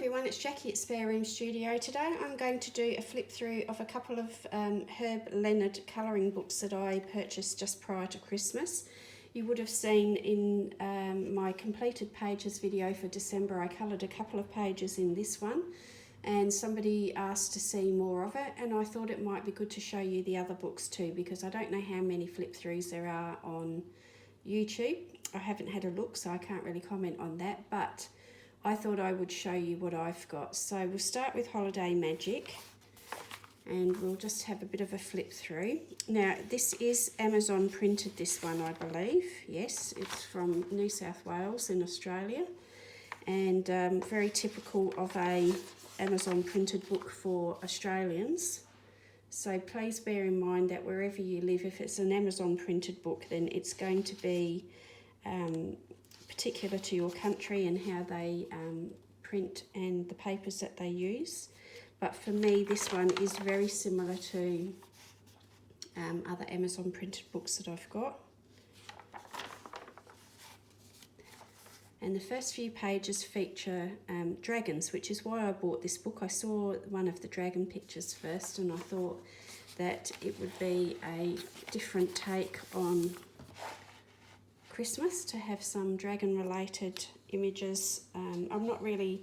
everyone, it's Jackie at Spare Room Studio. Today I'm going to do a flip through of a couple of Herb Leonhard colouring books that I purchased just prior to Christmas. You would have seen in my completed pages video for December, I coloured a couple of pages in this one, and somebody asked to see more of it, and I thought it might be good to show you the other books too, because I don't know how many flip throughs there are on YouTube. I haven't had a look, so I can't really comment on that, but I thought I would show you what I've got. So we'll start with Holiday Magic and we'll just have a bit of a flip through. Now this is Amazon printed, this one I believe. Yes, it's from New South Wales in Australia, and very typical of a Amazon printed book for Australians. So please bear in mind that wherever you live, if it's an Amazon printed book, then it's going to be particular to your country and how they print and the papers that they use. But for me, this one is very similar to other Amazon printed books that I've got. And the first few pages feature dragons, which is why I bought this book. I saw one of the dragon pictures first and I thought that it would be a different take on Christmas to have some dragon related images. I'm not really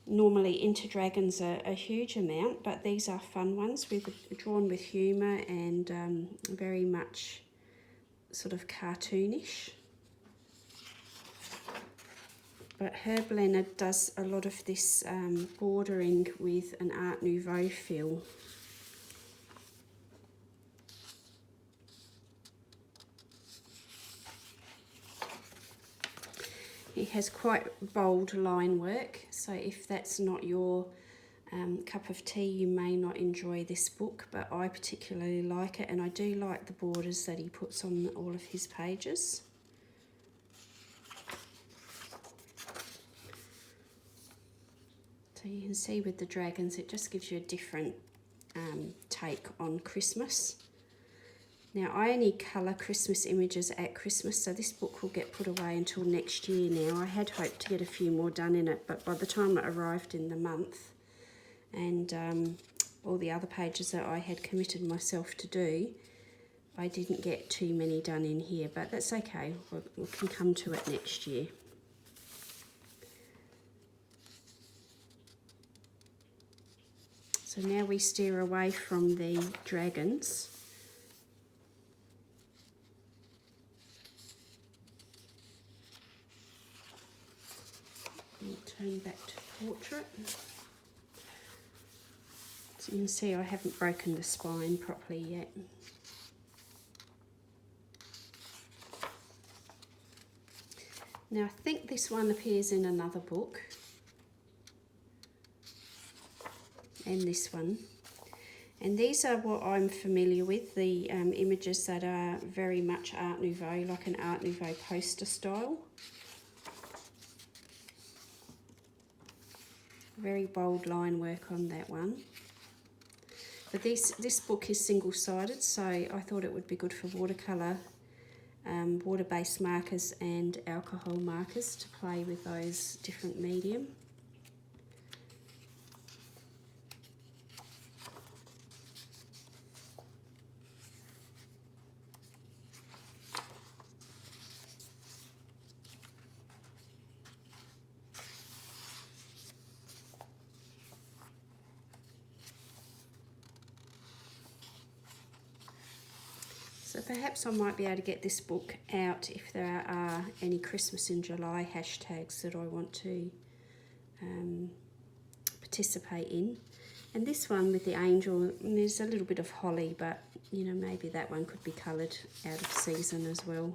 normally into dragons a huge amount, but these are fun ones drawn with humour and very much sort of cartoonish. But Herb Leonhard does a lot of this bordering with an Art Nouveau feel. He has quite bold line work, so if that's not your cup of tea, you may not enjoy this book, but I particularly like it, and I do like the borders that he puts on all of his pages. So you can see with the dragons, it just gives you a different take on Christmas. Now, I only colour Christmas images at Christmas, so this book will get put away until next year now. I had hoped to get a few more done in it, but by the time it arrived in the month and all the other pages that I had committed myself to do, I didn't get too many done in here, but that's okay. We can come to it next year. So now we steer away from the dragons. And turn back to portrait. So you can see I haven't broken the spine properly yet. Now I think this one appears in another book, and this one. And these are what I'm familiar with, the images that are very much Art Nouveau, like an Art Nouveau poster style. Very bold line work on that one. But this book is single-sided, so I thought it would be good for watercolour, water-based markers and alcohol markers to play with those different medium. So perhaps I might be able to get this book out if there are any Christmas in July hashtags that I want to participate in. And this one with the angel, there's a little bit of holly, but you know, maybe that one could be coloured out of season as well.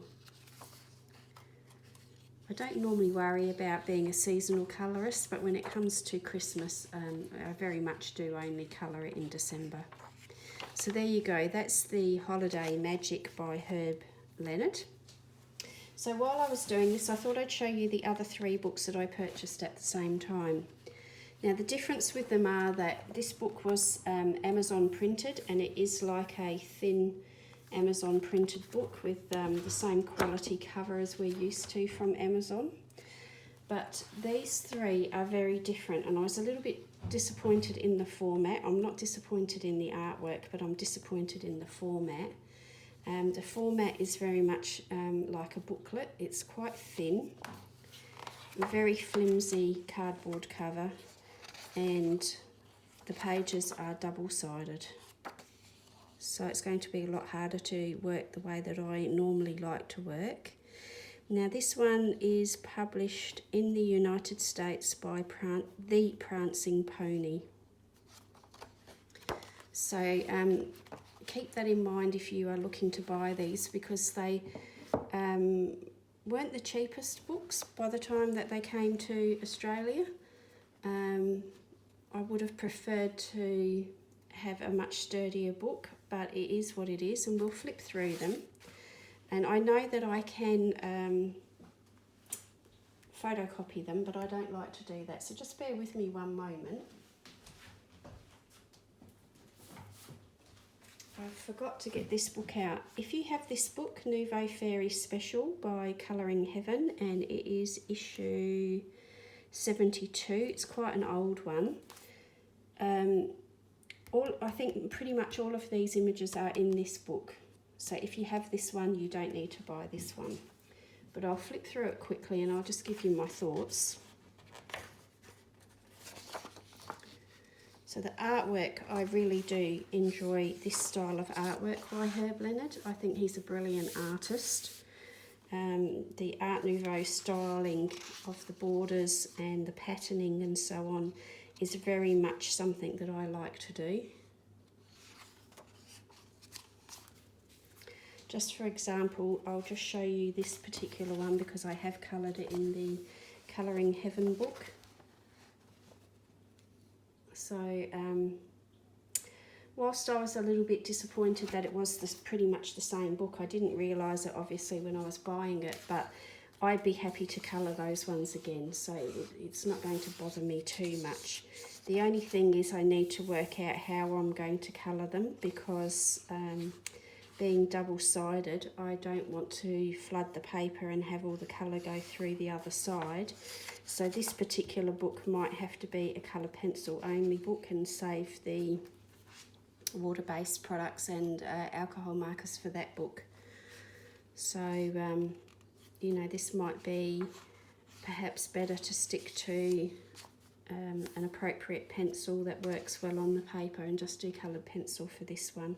I don't normally worry about being a seasonal colourist, but when it comes to Christmas, I very much do only colour it in December. So there you go, that's the Holiday Magic by Herb Leonhard. So while I was doing this, I thought I'd show you the other three books that I purchased at the same time. Now the difference with them are that this book was Amazon printed, and it is like a thin Amazon printed book with the same quality cover as we're used to from Amazon. But these three are very different, and I was a little bit disappointed in the format. I'm not disappointed in the artwork, but I'm disappointed in the format. The format is very much like a booklet. It's quite thin, very flimsy cardboard cover, and the pages are double-sided. So it's going to be a lot harder to work the way that I normally like to work. Now this one is published in the United States by The Prancing Pony. So keep that in mind if you are looking to buy these, because they weren't the cheapest books by the time that they came to Australia. I would have preferred to have a much sturdier book, but it is what it is, and we'll flip through them. And I know that I can photocopy them, but I don't like to do that. So just bear with me one moment. I forgot to get this book out. If you have this book, Nouveau Fairies Special by Colouring Heaven, and it is issue 72. It's quite an old one. I think pretty much all of these images are in this book. So if you have this one, you don't need to buy this one. But I'll flip through it quickly and I'll just give you my thoughts. So the artwork, I really do enjoy this style of artwork by Herb Leonhard. I think he's a brilliant artist. The Art Nouveau styling of the borders and the patterning and so on is very much something that I like to do. Just for example, I'll just show you this particular one because I have coloured it in the Colouring Heaven book. So whilst I was a little bit disappointed that it was pretty much the same book, I didn't realise it obviously when I was buying it, but I'd be happy to colour those ones again, so it's not going to bother me too much. The only thing is I need to work out how I'm going to colour them, because being double-sided, I don't want to flood the paper and have all the colour go through the other side. So this particular book might have to be a colour pencil only book and save the water-based products and alcohol markers for that book. So you know, this might be perhaps better to stick to an appropriate pencil that works well on the paper and just do coloured pencil for this one.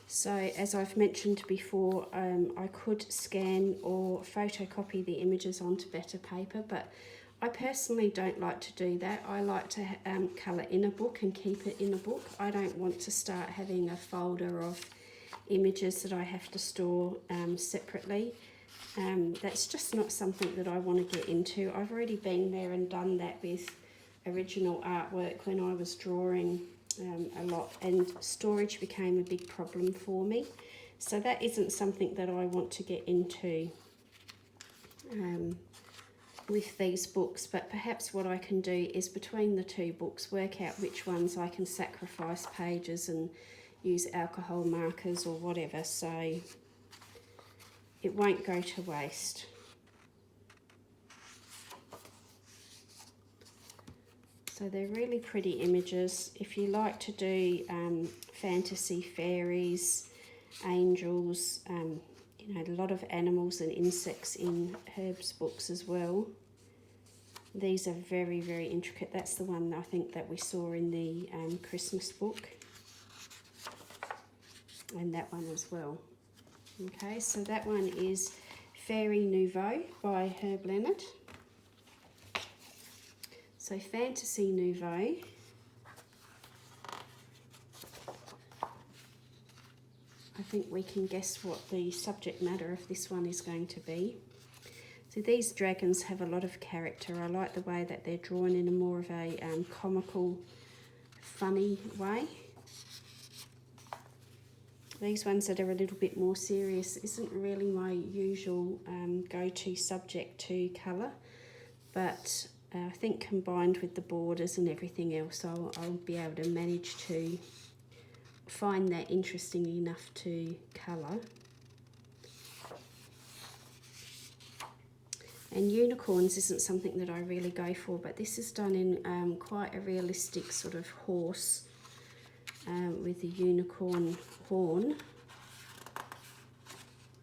So as I've mentioned before, I could scan or photocopy the images onto better paper, but I personally don't like to do that. I like to colour in a book and keep it in a book. I don't want to start having a folder of images that I have to store separately. That's just not something that I want to get into. I've already been there and done that with original artwork when I was drawing a lot, and storage became a big problem for me. So that isn't something that I want to get into with these books, but perhaps what I can do is between the two books work out which ones I can sacrifice pages and use alcohol markers or whatever, so it won't go to waste. So they're really pretty images. If you like to do fantasy, fairies, angels, you know, a lot of animals and insects in Herb's books as well. These are very, very intricate. That's the one I think that we saw in the Christmas book. And that one as well. Okay, so that one is Faerie Nouveau by Herb Leonhard. So Fantasy Nouveau. I think we can guess what the subject matter of this one is going to be. So these dragons have a lot of character. I like the way that they're drawn in a more of a comical, funny way. These ones that are a little bit more serious isn't really my usual go-to subject to colour, but I think combined with the borders and everything else, I'll be able to manage to find that interesting enough to colour. And unicorns isn't something that I really go for, but this is done in quite a realistic sort of horse with the unicorn horn.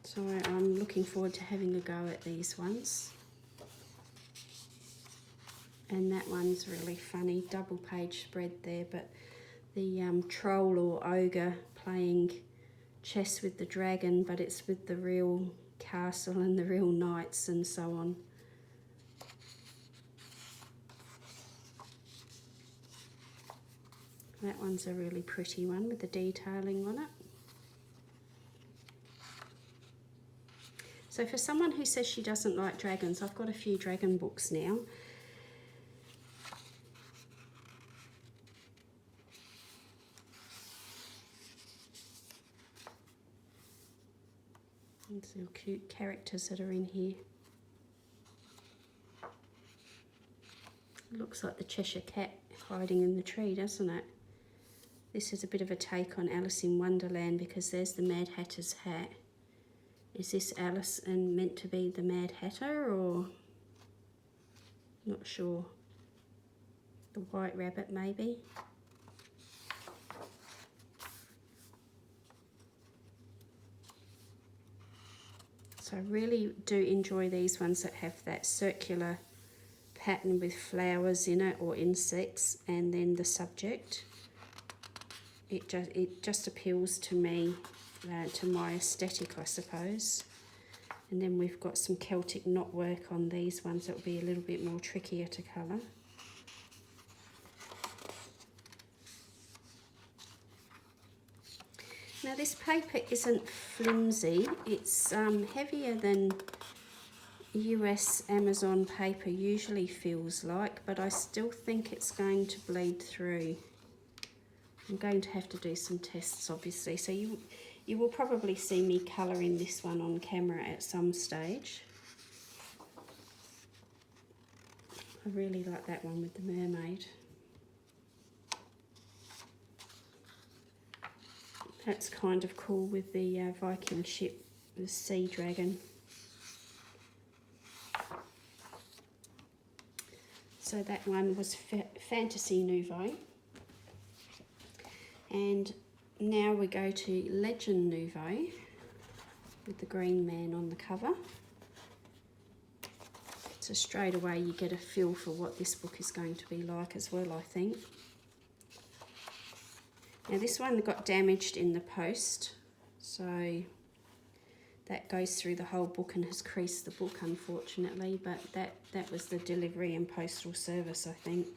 So I'm looking forward to having a go at these ones. And that one's really funny, double page spread there, but the troll or ogre playing chess with the dragon, but it's with the real castle and the real knights and so on. That one's a really pretty one with the detailing on it. So for someone who says she doesn't like dragons, I've got a few dragon books now. And some cute characters that are in here. It looks like the Cheshire Cat hiding in the tree, doesn't it? This is a bit of a take on Alice in Wonderland because there's the Mad Hatter's hat. Is this Alice and meant to be the Mad Hatter, or not sure? The White Rabbit maybe? So I really do enjoy these ones that have that circular pattern with flowers in it or insects, and then the subject. It just appeals to me, to my aesthetic, I suppose. And then we've got some Celtic knotwork on these ones that will be a little bit more trickier to colour. Now this paper isn't flimsy, it's heavier than US Amazon paper usually feels like, but I still think it's going to bleed through. I'm going to have to do some tests obviously, so you will probably see me colouring this one on camera at some stage. I really like that one with the mermaid. That's kind of cool with the Viking ship, the sea dragon. So that one was Fantasy Nouveau. And now we go to Legend Nouveau with the green man on the cover. So straight away you get a feel for what this book is going to be like as well, I think. Now this one got damaged in the post, so that goes through the whole book and has creased the book unfortunately, but that was the delivery and postal service, I think.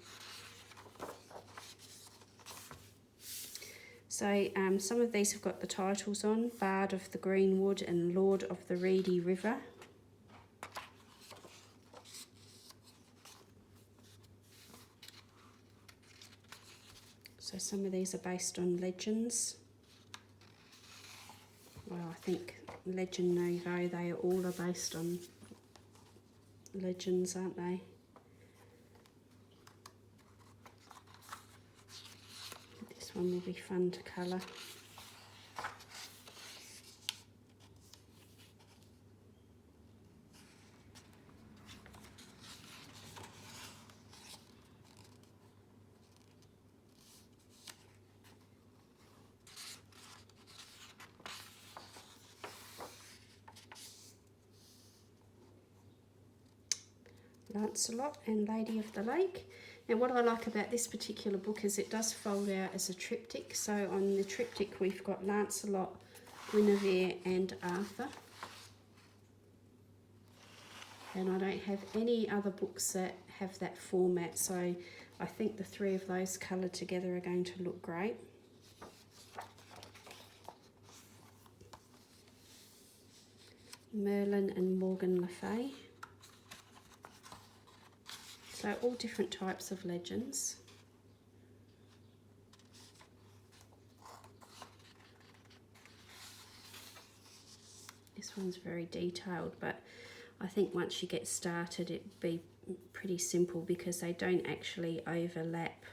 So some of these have got the titles on, Bard of the Green Wood and Lord of the Reedy River. So some of these are based on legends. Well, I think Legend Nouveau, they all are based on legends, aren't they? This one will be fun to colour. Lancelot and Lady of the Lake. Now what I like about this particular book is it does fold out as a triptych. So on the triptych we've got Lancelot, Guinevere and Arthur. And I don't have any other books that have that format, so I think the three of those coloured together are going to look great. Merlin and Morgan Le Fay. So all different types of legends. This one's very detailed, but I think once you get started it'd be pretty simple because they don't actually overlap.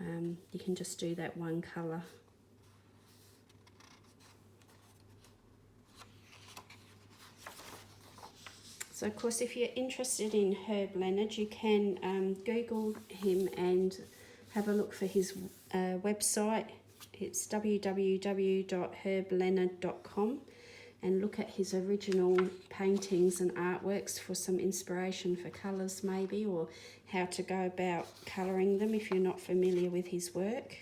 You can just do that one colour. So of course, if you're interested in Herb Leonhard, you can Google him and have a look for his website. It's www.herbleonhard.com, and look at his original paintings and artworks for some inspiration for colours maybe, or how to go about colouring them if you're not familiar with his work.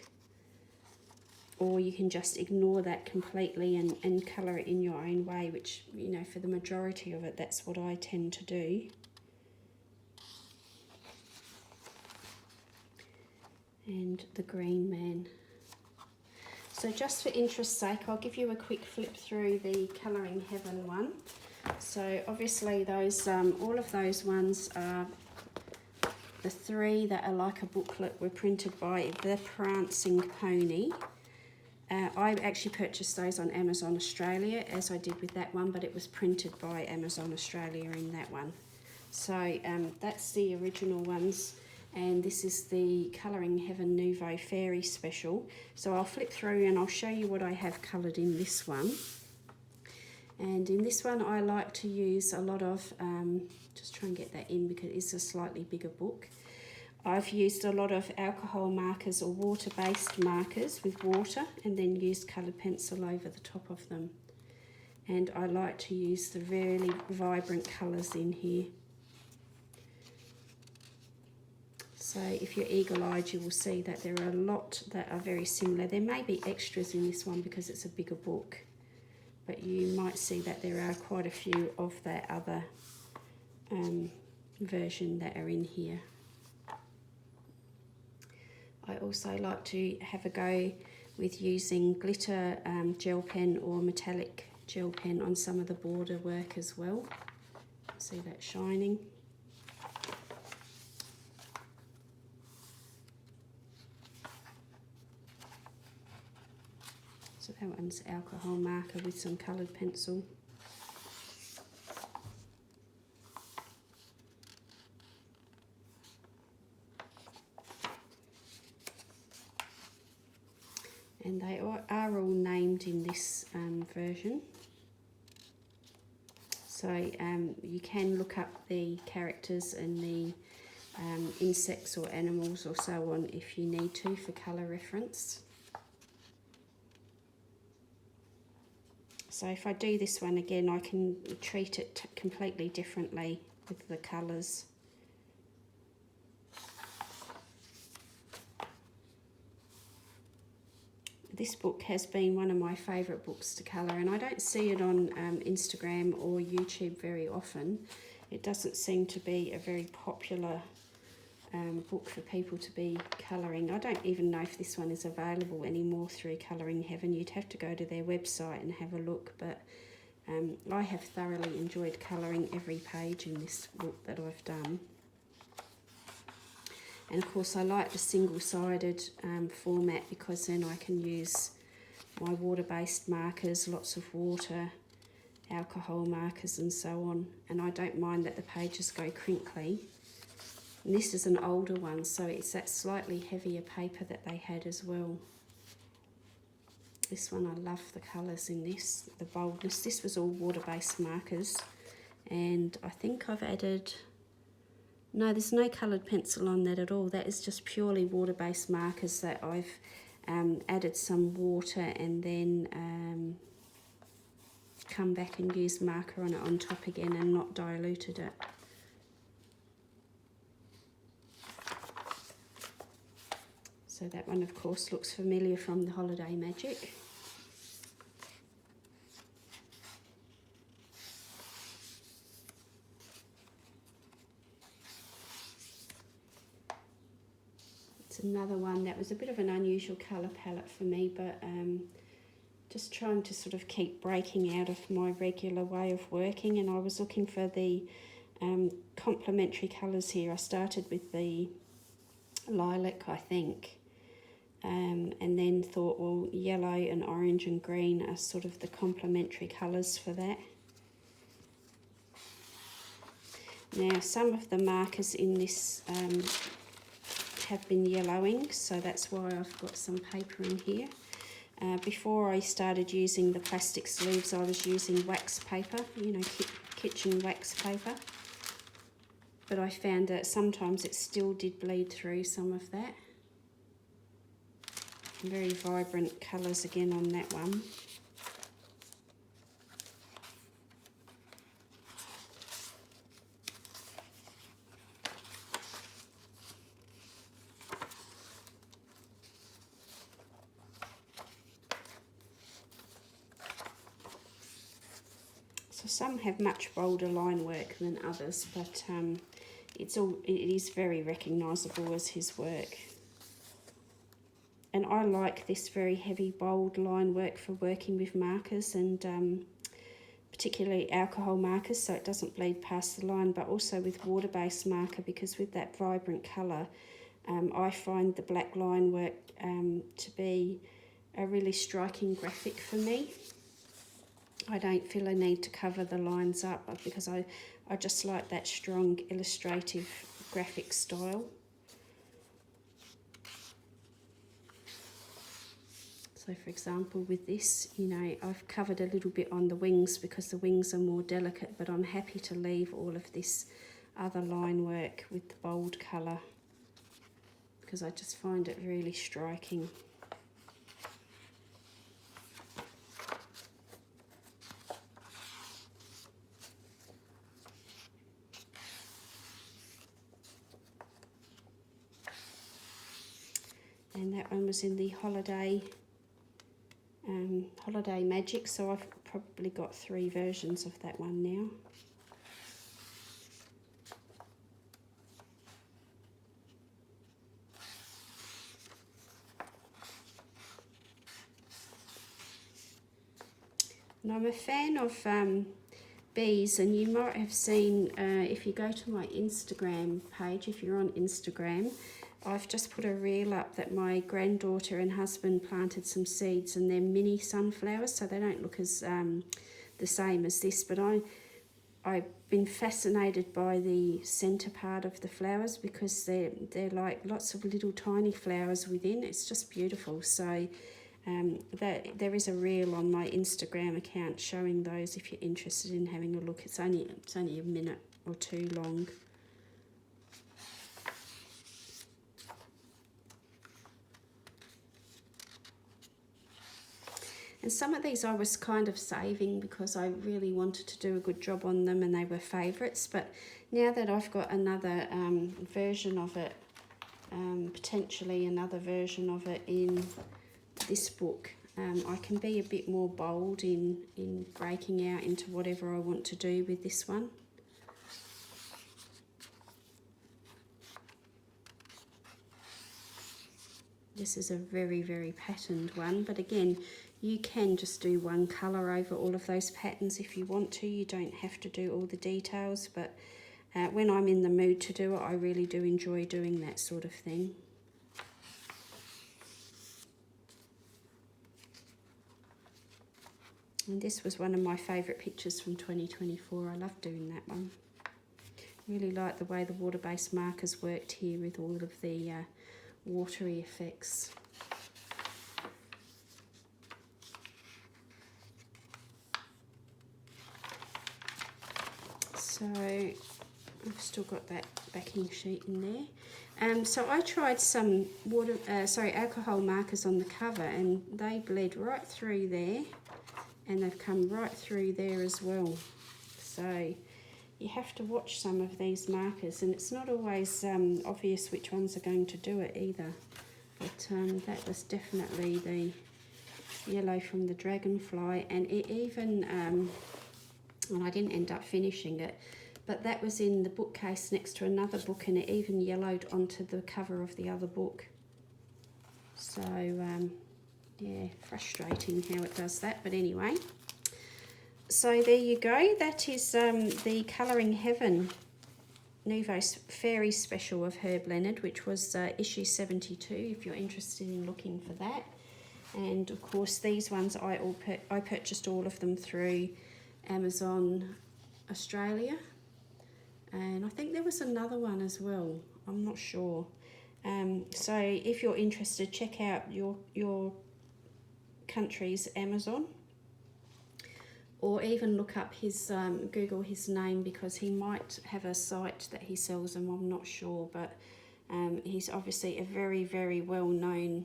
Or you can just ignore that completely and colour it in your own way, which, you know, for the majority of it, that's what I tend to do. And the Green Man. So just for interest's sake, I'll give you a quick flip through the Colouring Heaven one. So obviously those, all of those ones are the three that are like a booklet were printed by The Prancing Pony. I actually purchased those on Amazon Australia, as I did with that one, but it was printed by Amazon Australia in that one. So that's the original ones, and this is the Colouring Heaven Nouveau Fairies Special. So I'll flip through and I'll show you what I have coloured in this one. And in this one I like to use a lot of, just try and get that in because it's a slightly bigger book. I've used a lot of alcohol markers or water-based markers with water, and then used coloured pencil over the top of them. And I like to use the really vibrant colours in here. So if you're eagle-eyed, you will see that there are a lot that are very similar. There may be extras in this one because it's a bigger book, but you might see that there are quite a few of that other version that are in here. I also like to have a go with using glitter gel pen or metallic gel pen on some of the border work as well. See that shining? So that one's alcohol marker with some coloured pencil. And they are all named in this version. So you can look up the characters and the insects or animals or so on if you need to for colour reference. So if I do this one again, I can treat it completely differently with the colours. This book has been one of my favourite books to colour, and I don't see it on Instagram or YouTube very often. It doesn't seem to be a very popular book for people to be colouring. I don't even know if this one is available anymore through Colouring Heaven. You'd have to go to their website and have a look, but I have thoroughly enjoyed colouring every page in this book that I've done. And of course I like the single-sided format because then I can use my water-based markers, lots of water, alcohol markers and so on. And I don't mind that the pages go crinkly. And this is an older one, so it's that slightly heavier paper that they had as well. This one, I love the colours in this, the boldness. This was all water-based markers, and I think I've added... No, there's no coloured pencil on that at all. That is just purely water-based markers that I've added some water and then come back and used marker on it on top again and not diluted it. So that one, of course, looks familiar from the Holiday Magic. Another one that was a bit of an unusual colour palette for me, but just trying to sort of keep breaking out of my regular way of working, and I was looking for the complementary colours here. I started with the lilac, I think, and then thought, well, yellow and orange and green are sort of the complementary colours for that. Now, some of the markers in this have been yellowing, so that's why I've got some paper in here. Before I started using the plastic sleeves, I was using wax paper, you know, kitchen wax paper. but I found that sometimes it still did bleed through some of that. Very vibrant colours again on that one. So some have much bolder line work than others, but it is very recognisable as his work. And I like this very heavy, bold line work for working with markers, and particularly alcohol markers, so it doesn't bleed past the line, but also with water-based marker, because with that vibrant colour, I find the black line work to be a really striking graphic for me. I don't feel a need to cover the lines up because I just like that strong illustrative graphic style. So for example with this, you know, I've covered a little bit on the wings because the wings are more delicate, but I'm happy to leave all of this other line work with the bold colour because I just find it really striking. And that one was in the Holiday Magic, so I've probably got 3 versions of that one now. And I'm a fan of bees, and you might have seen, if you go to my Instagram page, if you're on Instagram, I've just put a reel up that my granddaughter and husband planted some seeds, and they're mini sunflowers, so they don't look as the same as this, but I've been fascinated by the centre part of the flowers because they're like lots of little tiny flowers within. It's just beautiful. So there is a reel on my Instagram account showing those if you're interested in having a look. It's only a minute or 2 long. And some of these I was kind of saving because I really wanted to do a good job on them and they were favourites. But now that I've got another version of it, potentially another version of it in this book, I can be a bit more bold in breaking out into whatever I want to do with this one. This is a very, very patterned one, but again, you can just do one colour over all of those patterns if you want to. You don't have to do all the details, but when I'm in the mood to do it, I really do enjoy doing that sort of thing. And this was one of my favourite pictures from 2024. I love doing that one. Really like the way the water-based markers worked here with all of the watery effects. So I've still got that backing sheet in there. So I tried some alcohol markers on the cover, and they bled right through there, and they've come right through there as well. So you have to watch some of these markers, and it's not always obvious which ones are going to do it either. But that was definitely the yellow from the dragonfly, and it even, well, I didn't end up finishing it, but that was in the bookcase next to another book, and it even yellowed onto the cover of the other book. So yeah, frustrating how it does that, but anyway. So there you go, that is the Colouring Heaven Nouveau Fairies Special of Herb Leonhard, which was issue 72 if you're interested in looking for that. And of course these ones I purchased all of them through Amazon Australia, and I think there was another one as well, I'm not sure. So if you're interested, check out your country's Amazon. or even look up his, Google his name, because he might have a site that he sells them, I'm not sure, but he's obviously a very, very well-known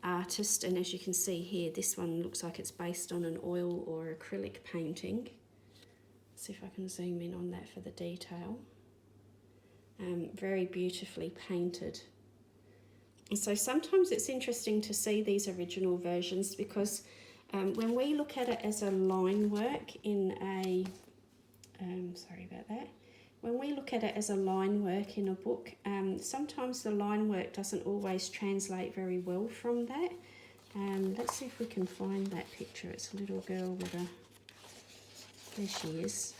artist. And as you can see here, this one looks like it's based on an oil or acrylic painting. See if I can zoom in on that for the detail. Very beautifully painted. And so sometimes it's interesting to see these original versions, because when we look at it as a line work in a, sorry about that, when we look at it as a line work in a book, sometimes the line work doesn't always translate very well from that. Let's see if we can find that picture. It's a little girl with a, there she is.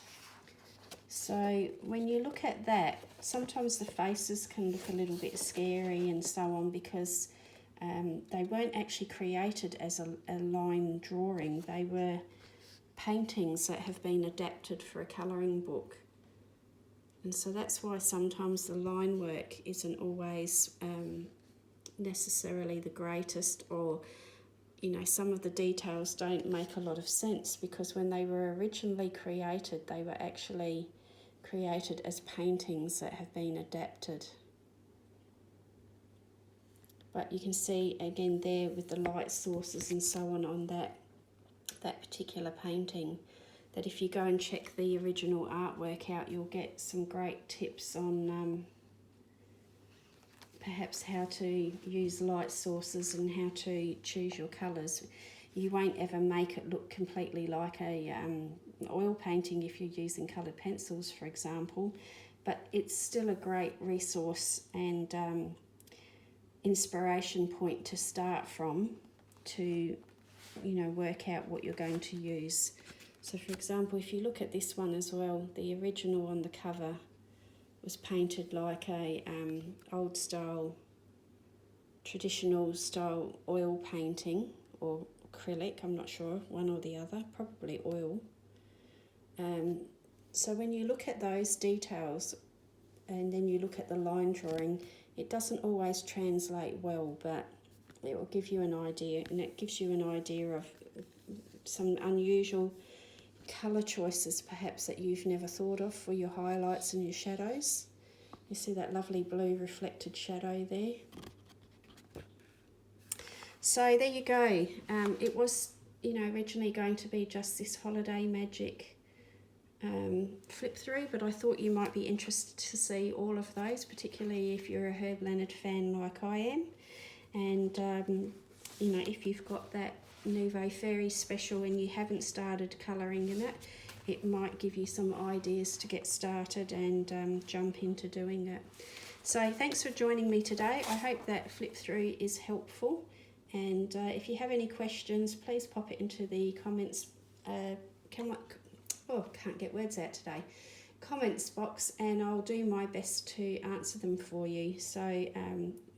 So when you look at that, sometimes the faces can look a little bit scary and so on, because they weren't actually created as a line drawing. They were paintings that have been adapted for a colouring book. And so that's why sometimes the line work isn't always necessarily the greatest, or, you know, some of the details don't make a lot of sense, because when they were originally created, they were actually created as paintings that have been adapted. But you can see again there with the light sources and so on that particular painting, that if you go and check the original artwork out, you'll get some great tips on perhaps how to use light sources and how to choose your colours. You won't ever make it look completely like a oil painting if you're using coloured pencils, for example, but it's still a great resource and inspiration point to start from, to, you know, work out what you're going to use. So for example, if you look at this one as well, the original on the cover was painted like a old style, traditional style oil painting, or acrylic, I'm not sure, one or the other, probably oil. So when you look at those details and then you look at the line drawing, it doesn't always translate well, but it will give you an idea, and it gives you an idea of some unusual colour choices perhaps that you've never thought of for your highlights and your shadows. You see that lovely blue reflected shadow there. So there you go. It was, you know, originally going to be just this Holiday Magic flip through, but I thought you might be interested to see all of those, particularly if you're a Herb Leonhard fan like I am. And you know, if you've got that Nouveau Fairies Special and you haven't started colouring in it, it might give you some ideas to get started and jump into doing it. So thanks for joining me today. I hope that flip through is helpful, and if you have any questions, please pop it into the comments. Can't get words out today. Comments box, and I'll do my best to answer them for you. So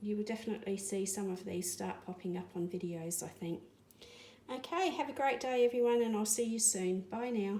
you will definitely see some of these start popping up on videos, I think. Okay, have a great day everyone, and I'll see you soon. Bye now.